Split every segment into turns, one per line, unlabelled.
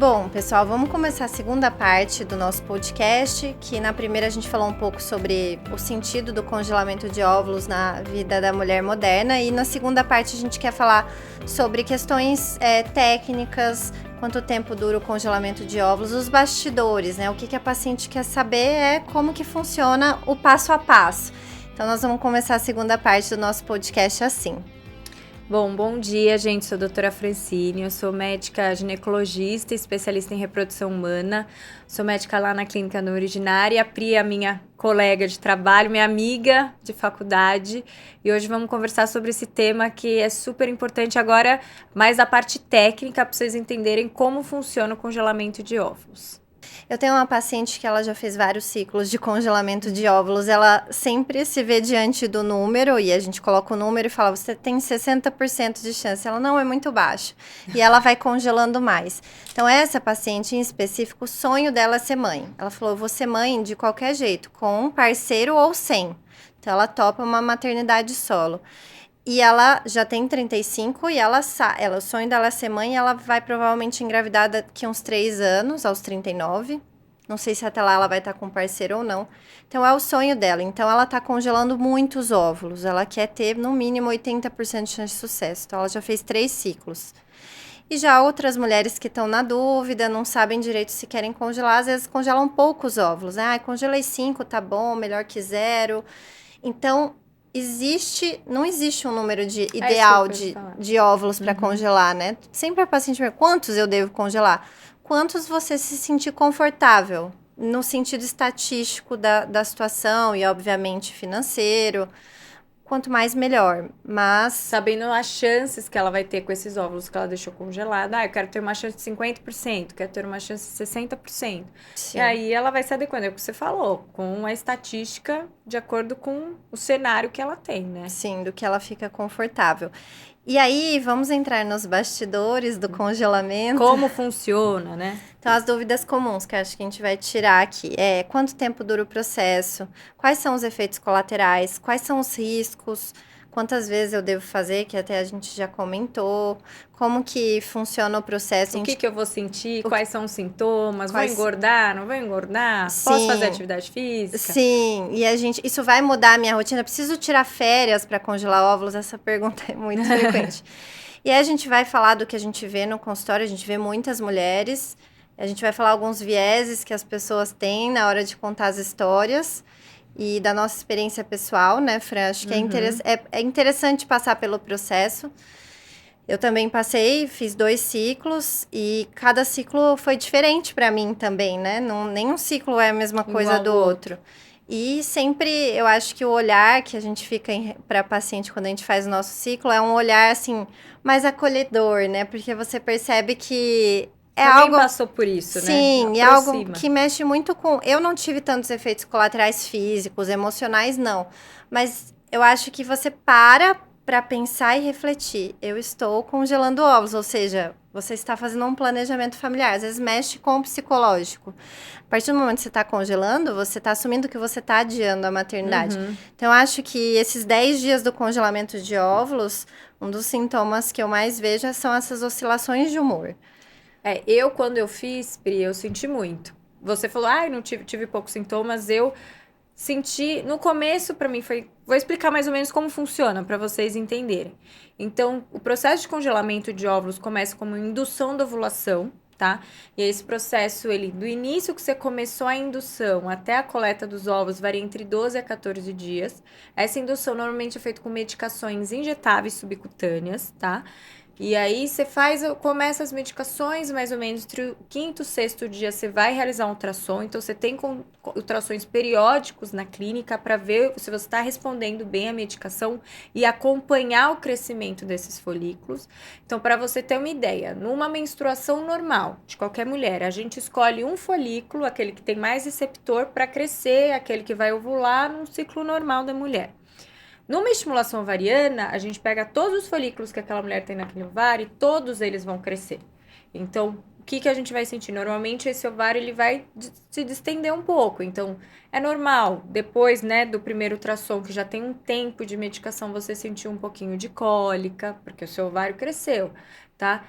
Bom, pessoal, vamos começar a segunda parte do nosso podcast, que na primeira a gente falou um pouco sobre o sentido do congelamento de óvulos na vida da mulher moderna, e na segunda parte a gente quer falar sobre questões técnicas, quanto tempo dura o congelamento de óvulos, os bastidores, né? O que a paciente quer saber é como que funciona o passo a passo. Então nós vamos começar a segunda parte do nosso podcast assim.
Bom dia, gente. Sou a doutora Francine, eu sou médica ginecologista, especialista em reprodução humana. Sou médica lá na clínica no Originária. A Pri é minha colega de trabalho, minha amiga de faculdade. E hoje vamos conversar sobre esse tema que é super importante agora, mais a parte técnica, para vocês entenderem como funciona o congelamento de óvulos.
Eu tenho uma paciente que ela já fez vários ciclos de congelamento de óvulos. Ela sempre se vê diante do número e a gente coloca o número e fala, você tem 60% de chance. Ela, não, é muito baixo. E ela vai congelando mais. Então, essa paciente em específico, o sonho dela é ser mãe. Ela falou, eu vou ser mãe de qualquer jeito, com um parceiro ou sem. Então, ela topa uma maternidade solo. E ela já tem 35 e o sonho dela é ser mãe, e ela vai provavelmente engravidar daqui uns 3 anos, aos 39. Não sei se até lá ela vai estar com parceiro ou não. Então, é o sonho dela. Então, ela está congelando muitos óvulos. Ela quer ter, no mínimo, 80% de chance de sucesso. Então, ela já fez 3 ciclos. E já outras mulheres que estão na dúvida, não sabem direito se querem congelar, às vezes congelam poucos óvulos. Ah, congelei 5, tá bom, melhor que 0. Então, não existe um número ideal de óvulos para congelar, né? Sempre a paciente pergunta, quantos eu devo congelar? Quantos você se sentir confortável, no sentido estatístico da situação e, obviamente, financeiro. Quanto mais, melhor. Mas
sabendo as chances que ela vai ter com esses óvulos que ela deixou congelada. Ah, eu quero ter uma chance de 50%, quero ter uma chance de 60%. Sim. E aí ela vai se adequando, é o que você falou, com a estatística de acordo com o cenário que ela tem, né?
Sim, do que ela fica confortável. E aí, vamos entrar nos bastidores do congelamento.
Como funciona, né?
Então, as dúvidas comuns que acho que a gente vai tirar aqui é quanto tempo dura o processo, quais são os efeitos colaterais, quais são os riscos, quantas vezes eu devo fazer, que até a gente já comentou, como que funciona o processo.
O que eu vou sentir, quais são os sintomas, vou engordar, não vou engordar, posso fazer atividade física?
Sim, e isso vai mudar a minha rotina, preciso tirar férias para congelar óvulos? Essa pergunta é muito frequente. E aí a gente vai falar do que a gente vê no consultório, a gente vê muitas mulheres, a gente vai falar alguns vieses que as pessoas têm na hora de contar as histórias e da nossa experiência pessoal, né, Fran? Acho que é interessante passar pelo processo. Eu também fiz 2 ciclos e cada ciclo foi diferente para mim também, né? Nenhum ciclo é a mesma coisa do outro. E sempre, eu acho que o olhar que a gente fica para paciente quando a gente faz o nosso ciclo é um olhar, assim, mais acolhedor, né? Porque você percebe que
também passou por isso,
sim,
né?
Sim, é algo que mexe muito com... Eu não tive tantos efeitos colaterais físicos, emocionais, não. Mas eu acho que você para pensar e refletir. Eu estou congelando óvulos, ou seja, você está fazendo um planejamento familiar. Às vezes mexe com o psicológico. A partir do momento que você está congelando, você está assumindo que você está adiando a maternidade. Então, eu acho que esses 10 dias do congelamento de óvulos, um dos sintomas que eu mais vejo são essas oscilações de humor.
Quando eu fiz, Pri, eu senti muito. Você falou, não tive poucos sintomas, eu senti, no começo pra mim foi, vou explicar mais ou menos como funciona pra vocês entenderem. Então, o processo de congelamento de óvulos começa como indução da ovulação, tá? E esse processo, do início que você começou a indução até a coleta dos ovos, varia entre 12 a 14 dias. Essa indução normalmente é feita com medicações injetáveis subcutâneas, tá? E aí você começa as medicações, mais ou menos entre o 5º e 6º dia você vai realizar um ultrassom. Então você tem ultrassons periódicos na clínica para ver se você está respondendo bem à medicação e acompanhar o crescimento desses folículos. Então, para você ter uma ideia, numa menstruação normal de qualquer mulher, a gente escolhe um folículo, aquele que tem mais receptor, para crescer, aquele que vai ovular no ciclo normal da mulher. Numa estimulação ovariana, a gente pega todos os folículos que aquela mulher tem naquele ovário e todos eles vão crescer. Então, o que a gente vai sentir? Normalmente, esse ovário ele vai se distender um pouco. Então, é normal, depois, né, do primeiro ultrassom, que já tem um tempo de medicação, você sentir um pouquinho de cólica, porque o seu ovário cresceu, tá?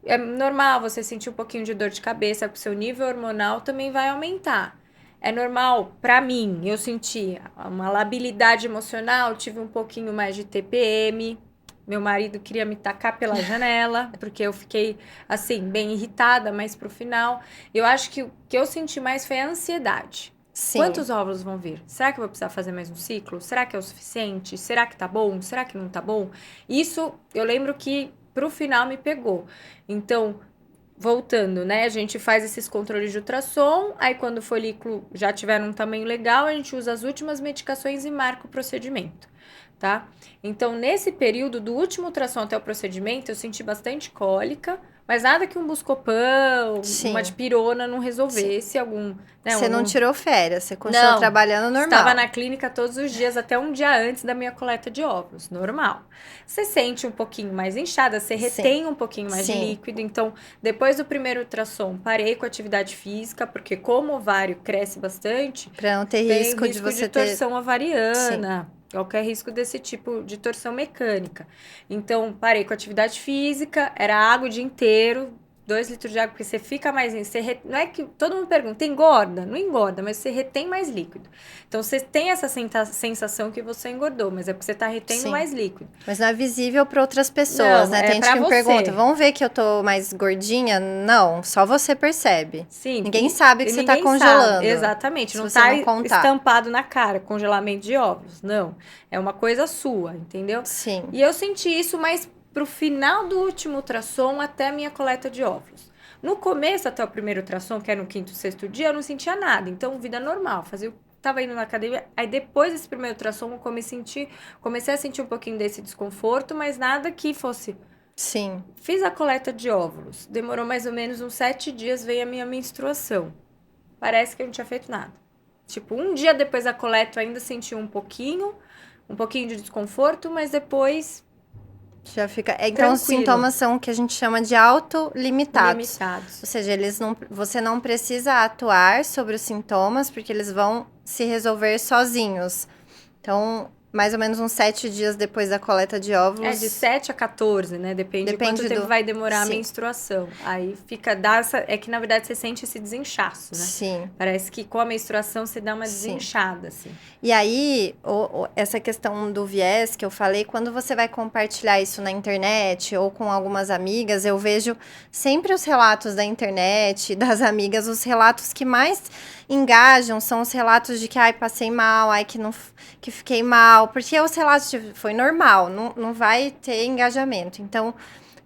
É normal você sentir um pouquinho de dor de cabeça, porque o seu nível hormonal também vai aumentar. É normal, pra mim, eu senti uma labilidade emocional, tive um pouquinho mais de TPM. Meu marido queria me tacar pela janela, porque eu fiquei, assim, bem irritada, mas pro final. Eu acho que o que eu senti mais foi a ansiedade.
Sim.
Quantos óvulos vão vir? Será que eu vou precisar fazer mais um ciclo? Será que é o suficiente? Será que tá bom? Será que não tá bom? Isso, eu lembro que pro final me pegou. Então, voltando, né? A gente faz esses controles de ultrassom, aí quando o folículo já tiver num tamanho legal, a gente usa as últimas medicações e marca o procedimento, tá? Então, nesse período do último ultrassom até o procedimento, eu senti bastante cólica, mas nada que um Buscopan, uma dipirona não resolvesse, algum... Né,
você não tirou férias, você continuou trabalhando normal.
Estava na clínica todos os dias, até um dia antes da minha coleta de óvulos, normal. Você sente um pouquinho mais inchada, você retém um pouquinho mais de líquido. Então, depois do primeiro ultrassom, parei com a atividade física, porque como o ovário cresce bastante...
Para não ter risco de você ter...
torção ovariana, qualquer risco desse tipo de torção mecânica. Então, parei com a atividade física, era água o dia inteiro, 2 litros de água, porque você fica mais... Não é que todo mundo pergunta, engorda? Não engorda, mas você retém mais líquido. Então, você tem essa sensação que você engordou, mas é porque você tá retendo mais líquido.
Mas não é visível para outras pessoas, né? Tem gente que me pergunta, vamos ver que eu tô mais gordinha? Não, só você percebe.
Sim.
Ninguém sabe que você tá congelando.
Exatamente, não tá estampado na cara, congelamento de óvulos. Não, é uma coisa sua, entendeu?
Sim.
E eu senti isso mais pro final do último ultrassom até a minha coleta de óvulos. No começo, até o primeiro ultrassom, que era no 5º, 6º dia, eu não sentia nada. Então, vida normal. Tava indo na academia. Aí, depois desse primeiro ultrassom, eu comecei a sentir um pouquinho desse desconforto, mas nada que fosse...
Sim.
Fiz a coleta de óvulos. Demorou mais ou menos uns 7 dias, veio a minha menstruação. Parece que eu não tinha feito nada. Tipo, um dia depois da coleta, eu ainda senti um pouquinho de desconforto, mas depois...
Já fica... Então, os sintomas são o que a gente chama de autolimitados.
Limitados.
Ou seja, você não precisa atuar sobre os sintomas, porque eles vão se resolver sozinhos. Então, mais ou menos uns 7 dias depois da coleta de óvulos...
de 7 a 14, né? Depende de quanto tempo vai demorar a menstruação. Aí é que, na verdade, você sente esse desinchaço, né?
Sim.
Parece que com a menstruação você dá uma desinchada, assim.
E aí, essa questão do viés que eu falei, quando você vai compartilhar isso na internet ou com algumas amigas, eu vejo sempre os relatos da internet, das amigas, os relatos que mais engajam são os relatos de que, passei mal, que fiquei mal, porque os relatos de foi normal, não vai ter engajamento. Então,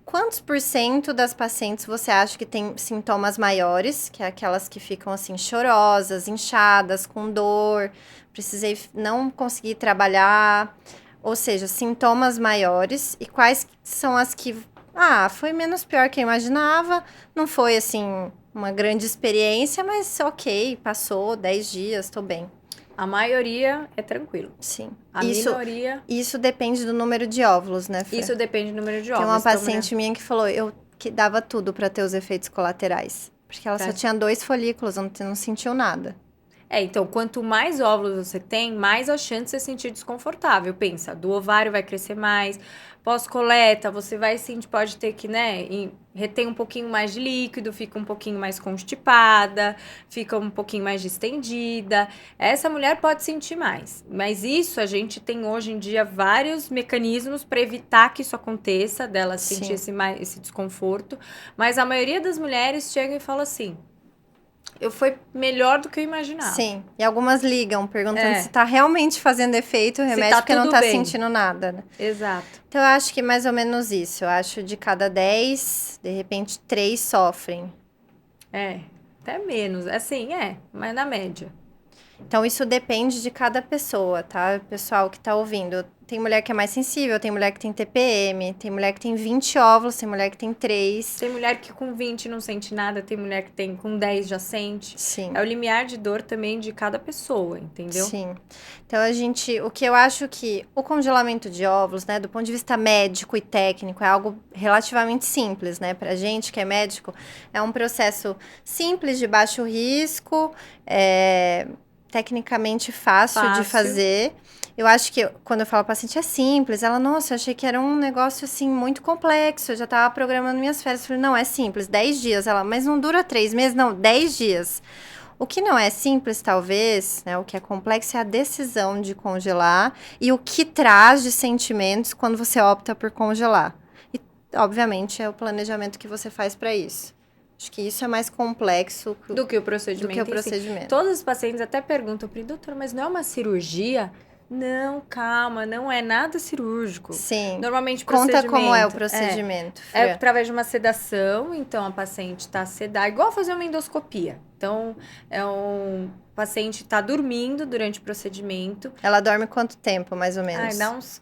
quantos % das pacientes você acha que tem sintomas maiores, que é aquelas que ficam assim chorosas, inchadas, com dor, não consegui trabalhar, ou seja, sintomas maiores, e quais são as que, foi menos pior que eu imaginava, não foi assim uma grande experiência, mas ok, passou 10 dias, tô bem.
A maioria é tranquilo.
Sim.
Minoria...
Isso depende do número de óvulos, né, Fran?
Isso depende do número de óvulos.
Tem uma paciente minha que falou que dava tudo pra ter os efeitos colaterais. Porque ela só tinha 2 folículos, não sentiu nada.
Então, quanto mais óvulos você tem, mais a chance de você sentir desconfortável. Pensa, do ovário vai crescer mais, pós-coleta, você vai sentir, pode ter que, reter um pouquinho mais de líquido, fica um pouquinho mais constipada, fica um pouquinho mais distendida. Essa mulher pode sentir mais. Mas isso, a gente tem hoje em dia vários mecanismos para evitar que isso aconteça, dela sentir esse desconforto. Mas a maioria das mulheres chega e fala assim... Foi melhor do que eu imaginava.
Sim, e algumas ligam, perguntando se tá realmente fazendo efeito o remédio, porque não tá sentindo nada, né?
Exato.
Então, eu acho que mais ou menos isso. Eu acho de cada 10, de repente, 3 sofrem.
Até menos. Assim, mas na média.
Então, isso depende de cada pessoa, tá? Pessoal que tá ouvindo. Tem mulher que é mais sensível, tem mulher que tem TPM, tem mulher que tem 20 óvulos, tem mulher que tem 3.
Tem mulher que com 20 não sente nada, tem mulher que tem com 10 já sente.
Sim.
É o limiar de dor também de cada pessoa, entendeu?
Sim. Então, o que eu acho que o congelamento de óvulos, né, do ponto de vista médico e técnico, é algo relativamente simples, né? Pra gente que é médico, é um processo simples, de baixo risco, tecnicamente fácil de fazer. Eu acho que quando eu falo paciente é simples, ela, nossa, eu achei que era um negócio assim muito complexo, eu já tava programando minhas férias. Eu falei, não, é simples, 10 dias. Ela, mas não dura 3 meses, não, 10 dias. O que não é simples, talvez, né, o que é complexo é a decisão de congelar e o que traz de sentimentos quando você opta por congelar. E, obviamente, é o planejamento que você faz para isso. Acho que isso é mais complexo
Do que o procedimento. Todos os pacientes até perguntam para doutora, mas não é uma cirurgia? Não, calma, não é nada cirúrgico.
Sim.
Normalmente,
conta como é o procedimento.
É através de uma sedação, então a paciente está sedada, igual fazer uma endoscopia. Então, o paciente está dormindo durante o procedimento.
Ela dorme quanto tempo, mais ou menos?
Dá uns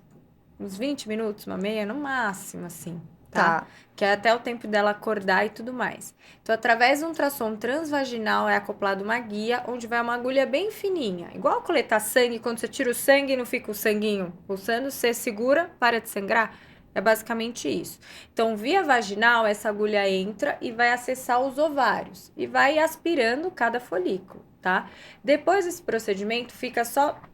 20 minutos, uma meia, no máximo, assim. Tá? Que é até o tempo dela acordar e tudo mais. Então, através de um ultrassom transvaginal, é acoplado uma guia, onde vai uma agulha bem fininha. Igual coletar sangue, quando você tira o sangue e não fica o sanguinho pulsando, você segura, para de sangrar. É basicamente isso. Então, via vaginal, essa agulha entra e vai acessar os ovários. E vai aspirando cada folículo, tá? Depois desse procedimento,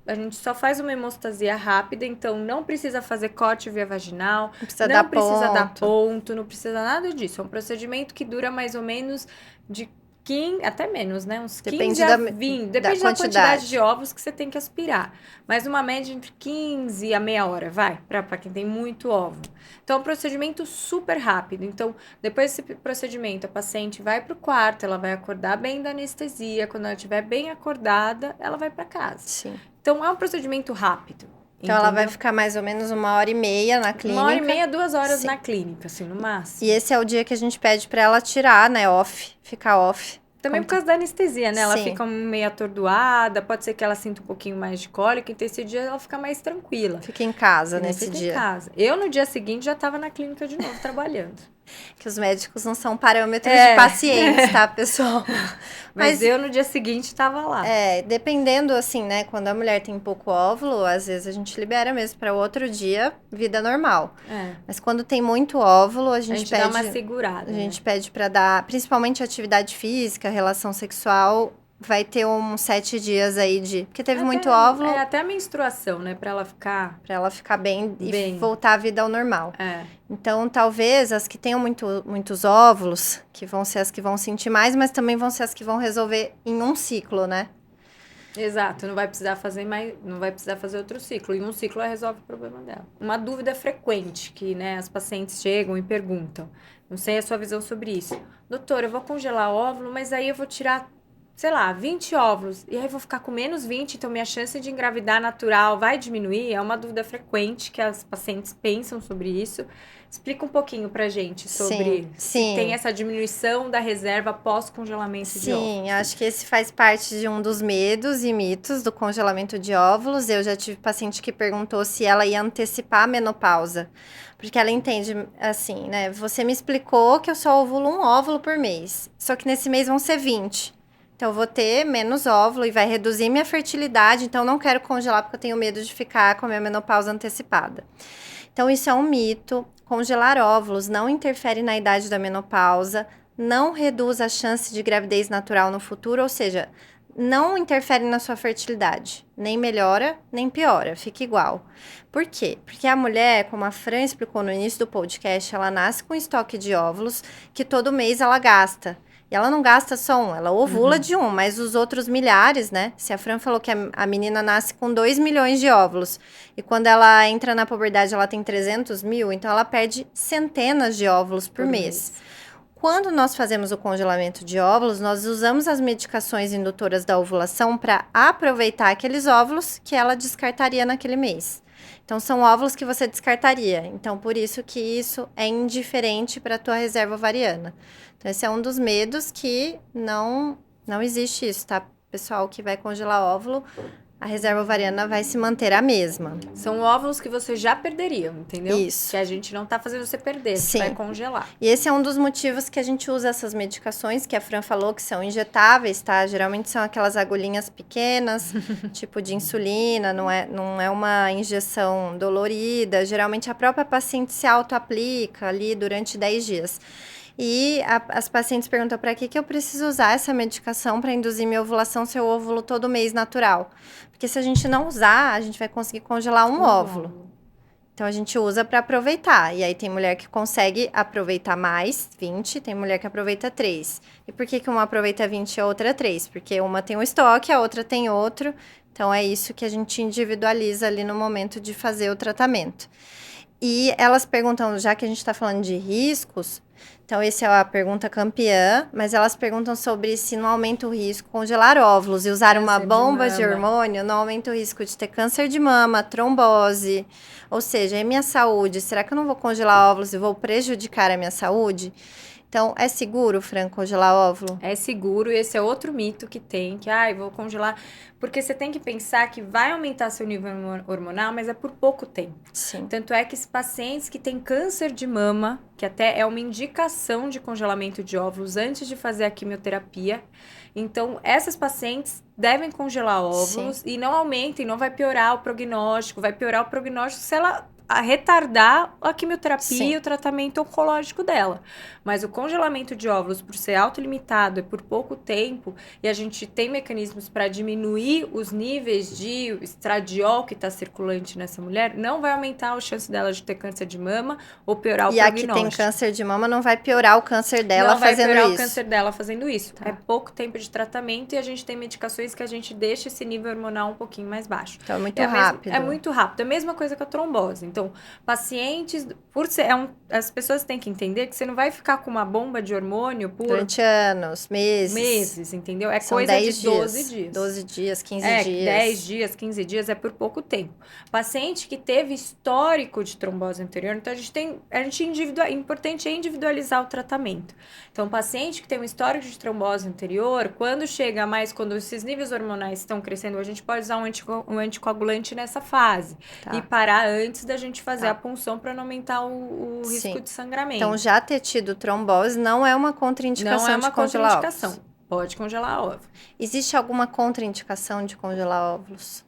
a gente só faz uma hemostasia rápida, então não precisa fazer corte via vaginal, não precisa dar ponto, não precisa nada disso. É um procedimento que dura mais ou menos de 15, até menos, né? Uns 15 a 20. Depende da quantidade de ovos que você tem que aspirar. Mas uma média entre 15 a meia hora, vai, para quem tem muito óvulo. Então, é um procedimento super rápido. Então, depois desse procedimento, a paciente vai para o quarto, ela vai acordar bem da anestesia. Quando ela estiver bem acordada, ela vai para casa.
Sim.
Então, é um procedimento rápido.
Então, ela vai ficar mais ou menos 1h30 na clínica.
1h30, 2 horas na clínica, assim, no máximo.
E esse é o dia que a gente pede pra ela tirar, né, ficar off.
Também por causa da anestesia, né? Ela fica meio atordoada, pode ser que ela sinta um pouquinho mais de cólica, então esse dia ela fica mais tranquila.
Fica em casa nesse dia.
Fica em casa. Eu, no dia seguinte, já tava na clínica de novo, trabalhando.
Que os médicos não são parâmetros de pacientes, tá, pessoal?
Mas eu, no dia seguinte, tava lá.
Dependendo, assim, né? Quando a mulher tem pouco óvulo, às vezes a gente libera mesmo para outro dia, vida normal. Mas quando tem muito óvulo, a gente pede...
dá uma segurada.
A gente pede para dar, principalmente atividade física, relação sexual... Vai ter uns 7 dias aí de... Porque teve muito óvulo.
Até a menstruação, né? Pra ela ficar
bem e voltar a vida ao normal.
É.
Então, talvez as que tenham muitos óvulos, que vão ser as que vão sentir mais, mas também vão ser as que vão resolver em um ciclo, né?
Exato. Não vai precisar fazer outro ciclo. Em um ciclo, ela resolve o problema dela. Uma dúvida frequente que, né, as pacientes chegam e perguntam. Não sei a sua visão sobre isso. Doutora, eu vou congelar óvulo, mas aí eu vou tirar... sei lá, 20 óvulos, e aí vou ficar com menos 20, então minha chance de engravidar natural vai diminuir? É uma dúvida frequente que as pacientes pensam sobre isso. Explica um pouquinho pra gente sobre se tem essa diminuição da reserva pós-congelamento de óvulos.
Sim, acho que esse faz parte de um dos medos e mitos do congelamento de óvulos. Eu já tive paciente que perguntou se ela ia antecipar a menopausa. Porque ela entende, assim, né? Você me explicou que eu só ovulo um óvulo por mês. Só que nesse mês vão ser 20. Então, eu vou ter menos óvulo e vai reduzir minha fertilidade. Então, não quero congelar porque eu tenho medo de ficar com a minha menopausa antecipada. Então, isso é um mito. Congelar óvulos não interfere na idade da menopausa, não reduz a chance de gravidez natural no futuro, ou seja, não interfere na sua fertilidade. Nem melhora, nem piora, fica igual. Por quê? Porque a mulher, como a Fran explicou no início do podcast, ela nasce com estoque de óvulos que todo mês ela gasta. E ela não gasta só um, ela ovula de um, mas os outros milhares, né? Se a Fran falou que a menina nasce com 2 milhões de óvulos, e quando ela entra na puberdade ela tem 300 mil, então ela perde centenas de óvulos por mês. Quando nós fazemos o congelamento de óvulos, nós usamos as medicações indutoras da ovulação para aproveitar aqueles óvulos que ela descartaria naquele mês. Então, são óvulos que você descartaria. Então, por isso que isso é indiferente para a tua reserva ovariana. Então, esse é um dos medos que não existe isso, tá? Pessoal que vai congelar óvulo, a reserva ovariana vai se manter a mesma.
São óvulos que você já perderia, entendeu?
Isso.
Que a gente não tá fazendo você perder, você vai congelar.
E esse é um dos motivos que a gente usa essas medicações, que a Fran falou que são injetáveis, tá? Geralmente são aquelas agulhinhas pequenas, tipo de insulina, não é uma injeção dolorida. Geralmente a própria paciente se auto-aplica ali durante 10 dias. E as pacientes perguntam para que eu preciso usar essa medicação para induzir minha ovulação se eu óvulo todo mês natural. Porque se a gente não usar, a gente vai conseguir congelar um óvulo. Então, a gente usa para aproveitar. E aí, tem mulher que consegue aproveitar mais, 20, tem mulher que aproveita 3. E por que uma aproveita 20 e a outra 3? Porque uma tem um estoque, a outra tem outro. Então, é isso que a gente individualiza ali no momento de fazer o tratamento. E elas perguntam, já que a gente está falando de riscos, então essa é a pergunta campeã, mas elas perguntam sobre se não aumenta o risco congelar óvulos e usar uma bomba de hormônio, não aumenta o risco de ter câncer de mama, trombose, ou seja, é minha saúde, será que eu não vou congelar óvulos e vou prejudicar a minha saúde? Então, é seguro, Fran, congelar óvulo?
É seguro, e esse é outro mito que tem, que, vou congelar. Porque você tem que pensar que vai aumentar seu nível hormonal, mas é por pouco tempo.
Sim.
Tanto é que esses pacientes que têm câncer de mama, que até é uma indicação de congelamento de óvulos antes de fazer a quimioterapia. Então, essas pacientes devem congelar óvulos e não aumentem, não vai piorar o prognóstico. Vai piorar o prognóstico se ela retardar a quimioterapia e o tratamento oncológico dela. Mas o congelamento de óvulos, por ser autolimitado, é por pouco tempo, e a gente tem mecanismos para diminuir os níveis de estradiol que está circulante nessa mulher, não vai aumentar a chance dela de ter câncer de mama ou piorar o prognóstico.
E a que tem câncer de mama não vai piorar o câncer dela fazendo isso.
Não vai piorar o câncer dela fazendo isso. Tá. É pouco tempo de tratamento e a gente tem medicações que a gente deixa esse nível hormonal um pouquinho mais baixo.
Então é muito rápido.
É muito rápido. É a mesma coisa que a trombose. Então, pacientes, por ser, as pessoas têm que entender que você não vai ficar com uma bomba de hormônio por...
durante anos, meses.
Meses, entendeu? É
São
coisa
10
de
dias,
12 dias.
12 dias, 15 dias.
10 dias, 15 dias é por pouco tempo. Paciente que teve histórico de trombose anterior, então é importante individualizar o tratamento. Então, paciente que tem um histórico de trombose anterior, quando esses níveis hormonais estão crescendo, a gente pode usar um anticoagulante nessa fase. E parar antes da gente fazer a punção para não aumentar o risco de sangramento.
Então, já ter tido trombose não é uma contraindicação de congelar óvulos.
Pode congelar óvulo.
Existe alguma contraindicação de congelar óvulos?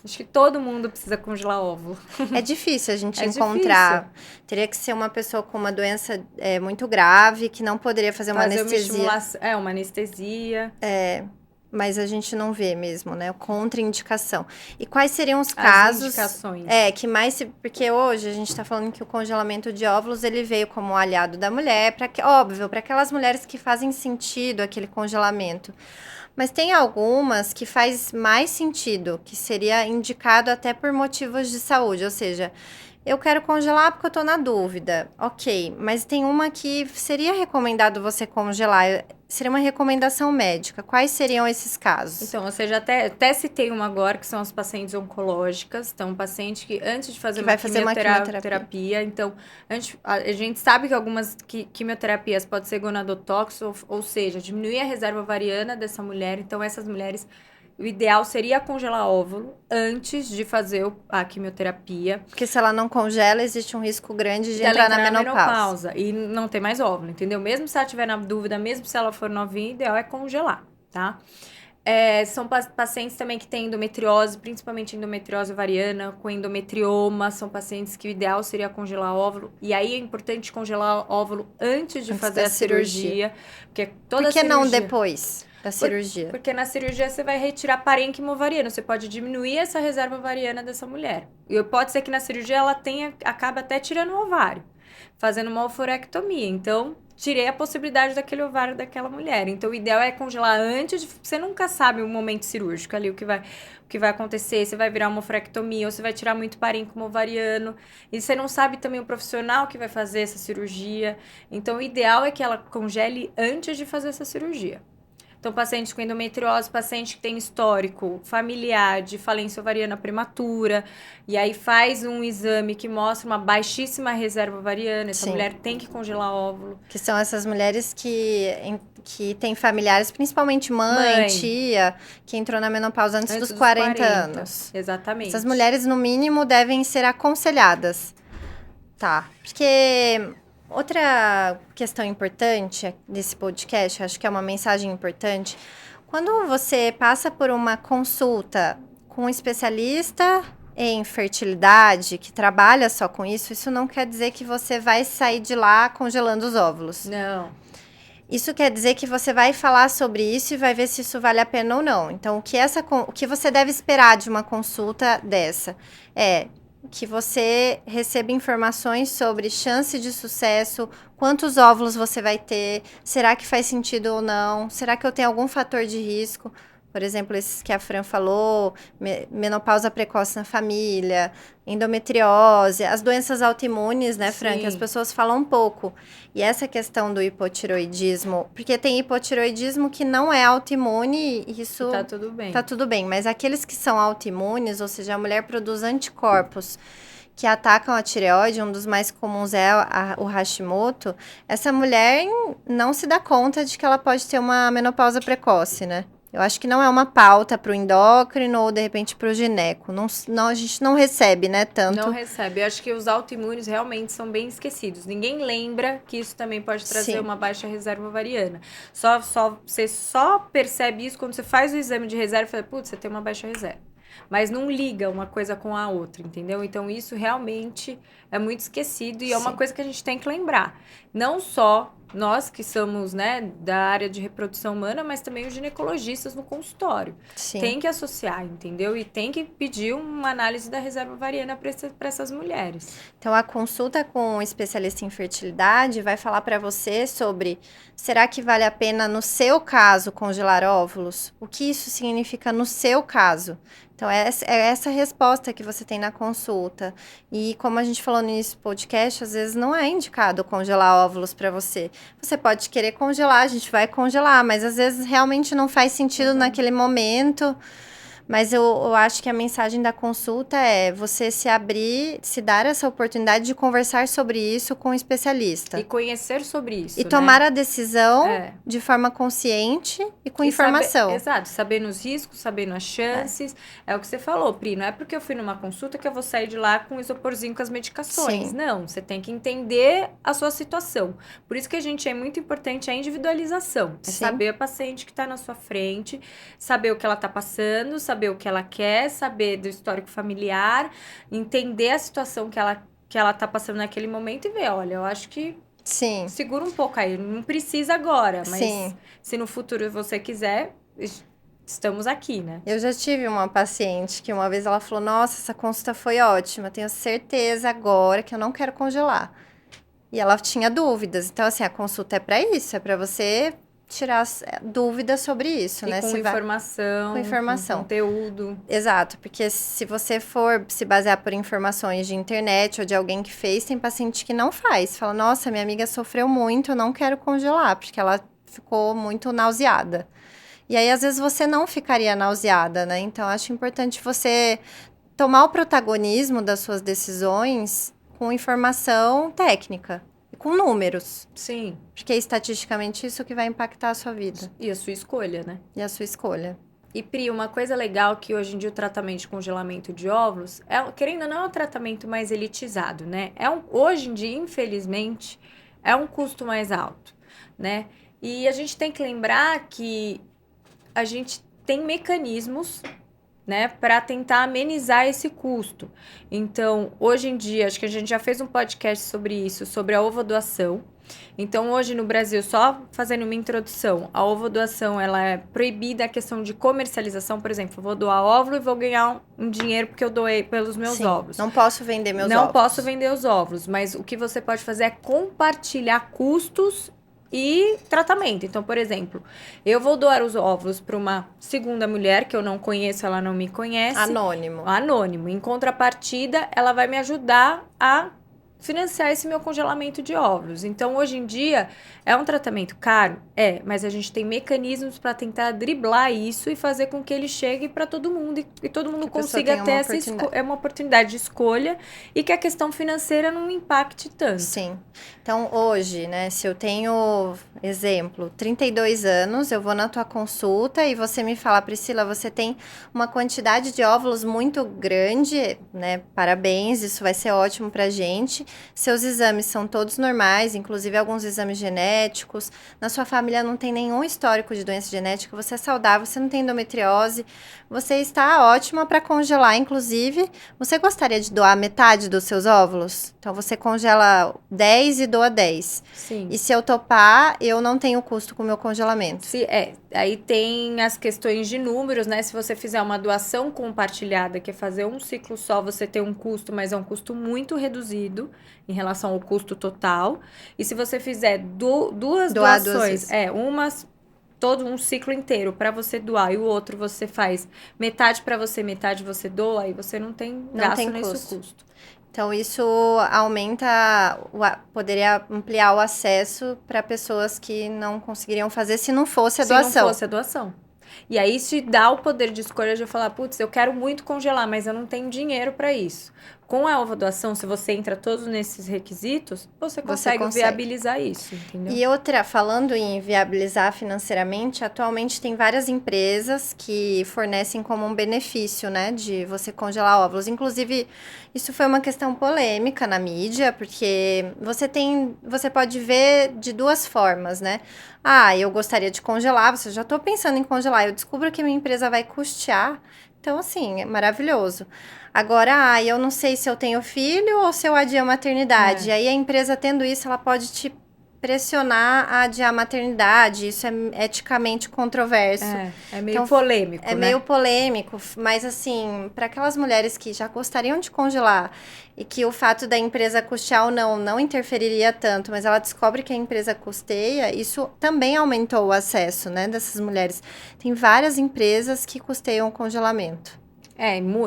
Acho que todo mundo precisa congelar óvulo.
É difícil a gente encontrar. Difícil. Teria que ser uma pessoa com uma doença muito grave, que não poderia fazer uma anestesia.
Uma anestesia.
Mas a gente não vê mesmo, né? Contraindicação. E quais seriam os casos...
indicações.
Que mais... Porque hoje a gente tá falando que o congelamento de óvulos, ele veio como um aliado da mulher, óbvio, para aquelas mulheres que fazem sentido aquele congelamento. Mas tem algumas que faz mais sentido, que seria indicado até por motivos de saúde, ou seja... Eu quero congelar porque eu tô na dúvida. Ok, mas tem uma que seria recomendado você congelar. Seria uma recomendação médica. Quais seriam esses casos?
Então, ou seja, até citei uma agora, que são as pacientes oncológicas. Então, um paciente que antes de fazer uma quimioterapia. Então, a gente sabe que algumas quimioterapias podem ser gonadotóxicas, ou seja, diminuir a reserva ovariana dessa mulher. Então, essas mulheres... O ideal seria congelar óvulo antes de fazer a quimioterapia.
Porque se ela não congela, existe um risco grande de entrar na menopausa.
E não ter mais óvulo, entendeu? Mesmo se ela tiver na dúvida, mesmo se ela for novinha, o ideal é congelar, tá? São pacientes também que têm endometriose, principalmente endometriose ovariana, com endometrioma. São pacientes que o ideal seria congelar óvulo. E aí é importante congelar óvulo antes de fazer a cirurgia. Porque
Por que não depois da cirurgia?
Porque na cirurgia você vai retirar parênquima ovariano. Você pode diminuir essa reserva ovariana dessa mulher. E pode ser que na cirurgia ela acaba até tirando o ovário, fazendo uma oforectomia. Então, tirei a possibilidade daquele ovário daquela mulher. Então, o ideal é congelar antes. Você nunca sabe o momento cirúrgico ali, o que vai acontecer. Você vai virar uma oforectomia ou você vai tirar muito parênquima ovariano. E você não sabe também o profissional que vai fazer essa cirurgia. Então, o ideal é que ela congele antes de fazer essa cirurgia. Então, pacientes com endometriose, paciente que tem histórico familiar de falência ovariana prematura, e aí faz um exame que mostra uma baixíssima reserva ovariana, essa mulher tem que congelar óvulo.
Que são essas mulheres que têm familiares, principalmente mãe, tia, que entrou na menopausa antes dos 40 anos.
Exatamente.
Essas mulheres, no mínimo, devem ser aconselhadas. Tá, porque... Outra questão importante desse podcast, acho que é uma mensagem importante, quando você passa por uma consulta com um especialista em fertilidade, que trabalha só com isso não quer dizer que você vai sair de lá congelando os óvulos.
Não.
Isso quer dizer que você vai falar sobre isso e vai ver se isso vale a pena ou não. Então, o que você deve esperar de uma consulta dessa é que você receba informações sobre chance de sucesso, quantos óvulos você vai ter, será que faz sentido ou não, será que eu tenho algum fator de risco? Por exemplo, esses que a Fran falou, menopausa precoce na família, endometriose, as doenças autoimunes, né, Fran, que as pessoas falam um pouco. E essa questão do hipotiroidismo, porque tem hipotiroidismo que não é autoimune, e isso...
Tá tudo bem.
Tá tudo bem, mas aqueles que são autoimunes, ou seja, a mulher produz anticorpos que atacam a tireoide, um dos mais comuns é o Hashimoto, essa mulher não se dá conta de que ela pode ter uma menopausa precoce, né? Eu acho que não é uma pauta para o endócrino ou, de repente, para o gineco. Não, a gente não recebe, né, tanto.
Não recebe. Eu acho que os autoimunes realmente são bem esquecidos. Ninguém lembra que isso também pode trazer uma baixa reserva ovariana. Você só percebe isso quando você faz o exame de reserva e fala, putz, você tem uma baixa reserva. Mas não liga uma coisa com a outra, entendeu? Então, isso realmente é muito esquecido e é uma coisa que a gente tem que lembrar. Não só nós que somos, né, da área de reprodução humana, mas também os ginecologistas no consultório.
Sim.
Tem que associar, entendeu? E tem que pedir uma análise da reserva ovariana para essas mulheres.
Então, a consulta com um especialista em fertilidade vai falar para você sobre, será que vale a pena, no seu caso, congelar óvulos? O que isso significa no seu caso? Então, é essa resposta que você tem na consulta. E como a gente falou no início do podcast, às vezes não é indicado congelar óvulos para você. Você pode querer congelar, a gente vai congelar, mas às vezes realmente não faz sentido naquele momento. Mas eu acho que a mensagem da consulta é você se abrir, se dar essa oportunidade de conversar sobre isso com um especialista.
E conhecer sobre isso,
e tomar a decisão de forma consciente e com informação.
Exato, sabendo os riscos, sabendo as chances. É o que você falou, Pri, não é porque eu fui numa consulta que eu vou sair de lá com isoporzinho com as medicações.
Sim.
Não, você tem que entender a sua situação. Por isso que a gente é muito importante a individualização. É saber a paciente que está na sua frente, saber o que ela está passando, saber o que ela quer, saber do histórico familiar, entender a situação que ela tá passando naquele momento e ver, olha, eu acho que segura um pouco aí, não precisa agora, mas se no futuro você quiser, estamos aqui, né?
Eu já tive uma paciente que uma vez ela falou, nossa, essa consulta foi ótima, tenho certeza agora que eu não quero congelar. E ela tinha dúvidas, então assim, a consulta é para isso, é para você tirar dúvidas sobre isso, né?
Com informação, com conteúdo.
Exato, porque se você for se basear por informações de internet ou de alguém que fez, tem paciente que não faz. Fala, nossa, minha amiga sofreu muito, eu não quero congelar, porque ela ficou muito nauseada. E aí, às vezes, você não ficaria nauseada, né? Então, acho importante você tomar o protagonismo das suas decisões com informação técnica. Com números.
Sim.
Porque é estatisticamente isso que vai impactar a sua vida.
E a sua escolha, né?
E a sua escolha.
E, Pri, uma coisa legal que hoje em dia o tratamento de congelamento de óvulos, querendo ou não, é um tratamento mais elitizado, né? Hoje em dia, infelizmente, é um custo mais alto, né? E a gente tem que lembrar que a gente tem mecanismos, né, para tentar amenizar esse custo. Então, hoje em dia, acho que a gente já fez um podcast sobre isso, sobre a ovodoação. Então, hoje no Brasil, só fazendo uma introdução, a ovodoação, ela é proibida a questão de comercialização, por exemplo, eu vou doar óvulo e vou ganhar um dinheiro porque eu doei pelos meus óvulos.
Não posso vender meus óvulos.
Não posso vender os óvulos, mas o que você pode fazer é compartilhar custos e tratamento. Então, por exemplo, eu vou doar os óvulos para uma segunda mulher que eu não conheço, ela não me conhece. Anônimo. Em contrapartida, ela vai me ajudar a financiar esse meu congelamento de óvulos. Então, hoje em dia, é um tratamento caro? É, mas a gente tem mecanismos para tentar driblar isso e fazer com que ele chegue para todo mundo e todo mundo consiga ter uma oportunidade de escolha e que a questão financeira não impacte tanto.
Sim. Então, hoje, né, se eu tenho, exemplo, 32 anos, eu vou na tua consulta e você me fala, Priscila, você tem uma quantidade de óvulos muito grande, né, parabéns, isso vai ser ótimo pra gente. seus exames são todos normais, inclusive alguns exames genéticos, na sua família não tem nenhum histórico de doença genética, você é saudável, você não tem endometriose, você está ótima para congelar, inclusive, você gostaria de doar metade dos seus óvulos? Então, você congela 10 e doa 10.
Sim.
E se eu topar, eu não tenho custo com o meu congelamento.
Aí tem as questões de números, né? Se você fizer uma doação compartilhada, que é fazer um ciclo só, você tem um custo, mas é um custo muito reduzido em relação ao custo total. E se você fizer duas doações, todo um ciclo inteiro para você doar e o outro você faz metade para você, metade você doa, aí você não tem gasto nesse custo.
Então, isso poderia ampliar o acesso para pessoas que não conseguiriam fazer se não fosse a doação.
Se não fosse a doação. E aí te dá o poder de escolha de falar, putz, eu quero muito congelar, mas eu não tenho dinheiro para isso. Com a ovodoação, se você entra todos nesses requisitos, você consegue viabilizar isso, entendeu?
E outra, falando em viabilizar financeiramente, atualmente tem várias empresas que fornecem como um benefício, né, de você congelar óvulos. Inclusive, isso foi uma questão polêmica na mídia, porque você pode ver de duas formas, né? Ah, eu gostaria de congelar, você já estou pensando em congelar, eu descubro que minha empresa vai custear. Então, assim, é maravilhoso. Agora, eu não sei se eu tenho filho ou se eu adio a maternidade. E aí, a empresa tendo isso, ela pode te pressionar a adiar a maternidade. Isso é eticamente controverso.
É meio polêmico,
né? Meio polêmico, mas assim, para aquelas mulheres que já gostariam de congelar e que o fato da empresa custear ou não interferiria tanto, mas ela descobre que a empresa custeia, isso também aumentou o acesso, né, dessas mulheres. Tem várias empresas que custeiam o congelamento.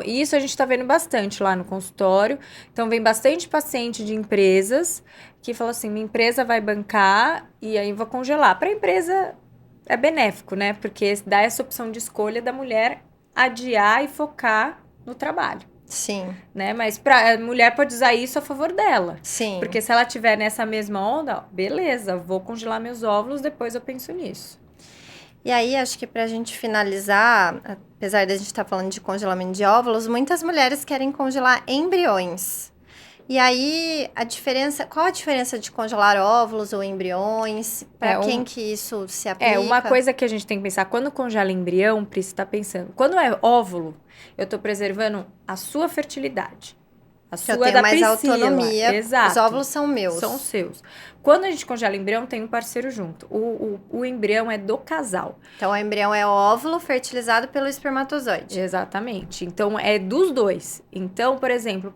Isso a gente está vendo bastante lá no consultório. Então, vem bastante paciente de empresas que falam assim, minha empresa vai bancar e aí vou congelar. Para a empresa é benéfico, né? Porque dá essa opção de escolha da mulher adiar e focar no trabalho.
Sim.
Né? Mas a mulher pode usar isso a favor dela.
Sim.
Porque se ela estiver nessa mesma onda, beleza, vou congelar meus óvulos, depois eu penso nisso.
E aí, acho que pra gente finalizar, apesar da gente estar falando de congelamento de óvulos, muitas mulheres querem congelar embriões. E aí, qual a diferença de congelar óvulos ou embriões? Para quem que isso se aplica?
Uma coisa que a gente tem que pensar, quando congela embrião, Pri, você tá pensando, quando é óvulo, eu tô preservando a sua fertilidade. A sua
eu tenho
da
mais
Priscila.
autonomia.
Exato.
Os óvulos são meus.
São os seus. Quando a gente congela embrião, tem um parceiro junto. O embrião é do casal.
Então, o embrião é o óvulo fertilizado pelo espermatozoide.
Exatamente. Então, é dos dois. Então, por exemplo,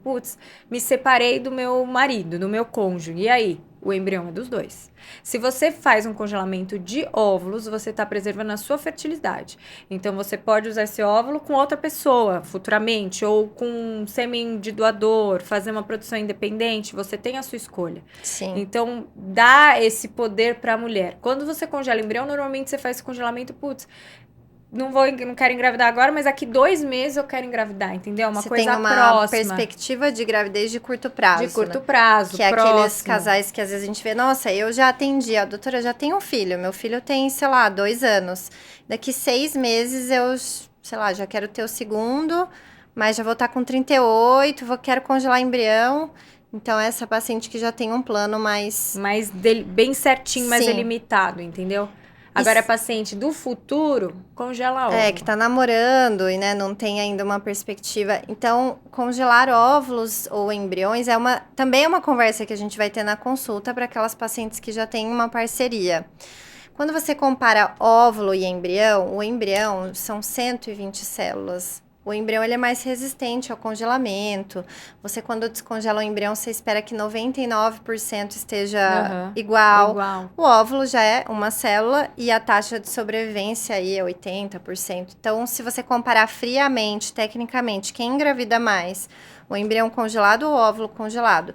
me separei do meu marido, do meu cônjuge. E aí? O embrião é dos dois. Se você faz um congelamento de óvulos, você está preservando a sua fertilidade. Então, você pode usar esse óvulo com outra pessoa, futuramente, ou com sêmen de doador, fazer uma produção independente, você tem a sua escolha.
Sim.
Então, dá esse poder para a mulher. Quando você congela embrião, normalmente você faz esse congelamento, não quero engravidar agora, mas daqui 2 meses eu quero engravidar, entendeu? Uma coisa próxima. Você tem uma
perspectiva de gravidez de curto prazo.
De curto prazo,
que é aqueles casais que às vezes a gente vê, nossa, eu já atendi, a doutora já tem um filho, meu filho tem, 2 anos. Daqui 6 meses eu, já quero ter o segundo, mas já vou estar com 38, quero congelar embrião. Então, essa paciente que já tem um plano mais
bem certinho, mais delimitado, entendeu? Agora, a paciente do futuro, congela óvulo.
Que tá namorando e, né, não tem ainda uma perspectiva. Então, congelar óvulos ou embriões também é uma conversa que a gente vai ter na consulta para aquelas pacientes que já têm uma parceria. Quando você compara óvulo e embrião, o embrião são 120 células. O embrião ele é mais resistente ao congelamento. Você, quando descongela o embrião, você espera que 99% esteja igual. O óvulo já é uma célula e a taxa de sobrevivência aí é 80%. Então, se você comparar friamente, tecnicamente, quem engravida mais? O embrião congelado ou o óvulo congelado?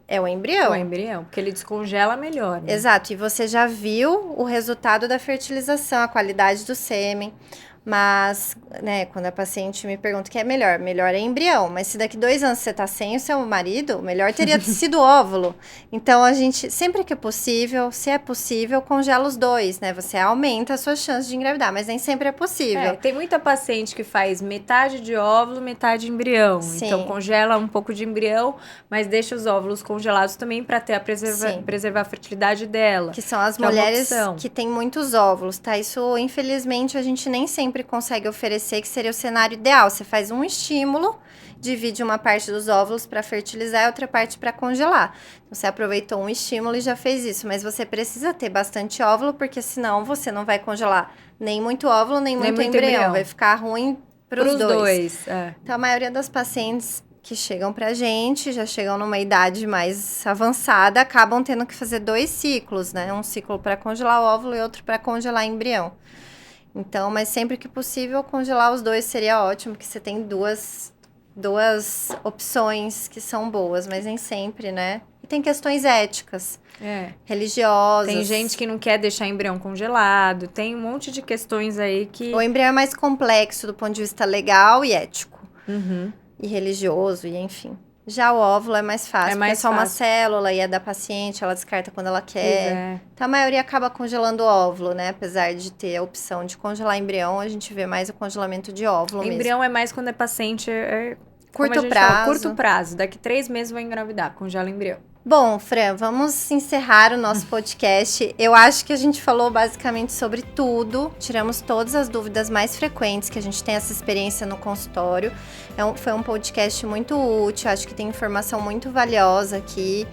É o embrião.
O embrião, porque ele descongela melhor, né?
Exato, e você já viu o resultado da fertilização, a qualidade do sêmen. Mas, né, quando a paciente me pergunta o que é melhor é embrião. Mas se daqui 2 anos você tá sem o seu marido, melhor teria sido óvulo. Então, a gente, sempre que é possível, se é possível, congela os dois, né? Você aumenta a sua chance de engravidar, mas nem sempre é possível.
Tem muita paciente que faz metade de óvulo, metade embrião.
Sim.
Então, congela um pouco de embrião, mas deixa os óvulos congelados também para ter preservar a fertilidade dela.
Que são as mulheres que têm muitos óvulos, tá? Isso, infelizmente, a gente nem sempre consegue oferecer, que seria o cenário ideal. Você faz um estímulo, divide uma parte dos óvulos para fertilizar e outra parte para congelar. Então, você aproveitou um estímulo e já fez isso. Mas você precisa ter bastante óvulo, porque senão você não vai congelar nem muito óvulo, nem muito embrião. Vai ficar ruim para os dois. Então, a maioria das pacientes que chegam pra gente, já chegam numa idade mais avançada, acabam tendo que fazer 2 ciclos, né? Um ciclo para congelar o óvulo e outro para congelar embrião. Então, mas sempre que possível, congelar os dois seria ótimo, porque você tem duas opções que são boas, mas nem sempre, né? E tem questões éticas, religiosas.
Tem gente que não quer deixar embrião congelado, tem um monte de questões aí que...
O embrião é mais complexo do ponto de vista legal e ético.
Uhum.
E religioso, e enfim. Já o óvulo é mais fácil, porque é só uma célula e é da paciente, ela descarta quando ela quer. Então, a maioria acaba congelando o óvulo, né? Apesar de ter a opção de congelar embrião, a gente vê mais o congelamento de óvulo mesmo.
Embrião é mais quando é paciente...
Curto prazo.
Curto prazo. Daqui 3 meses vai engravidar, congela embrião.
Bom, Fran, vamos encerrar o nosso podcast. Eu acho que a gente falou basicamente sobre tudo. Tiramos todas as dúvidas mais frequentes, que a gente tem essa experiência no consultório. Foi um podcast muito útil, acho que tem informação muito valiosa aqui,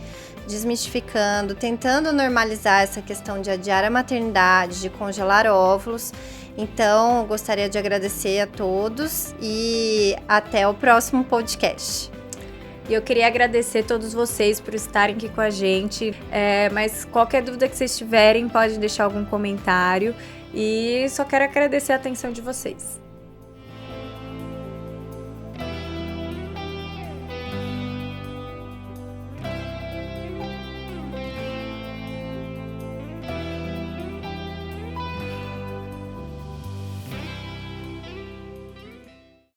desmistificando, tentando normalizar essa questão de adiar a maternidade, de congelar óvulos. Então, gostaria de agradecer a todos e até o próximo podcast.
E eu queria agradecer a todos vocês por estarem aqui com a gente. Mas qualquer dúvida que vocês tiverem, pode deixar algum comentário. E só quero agradecer a atenção de vocês.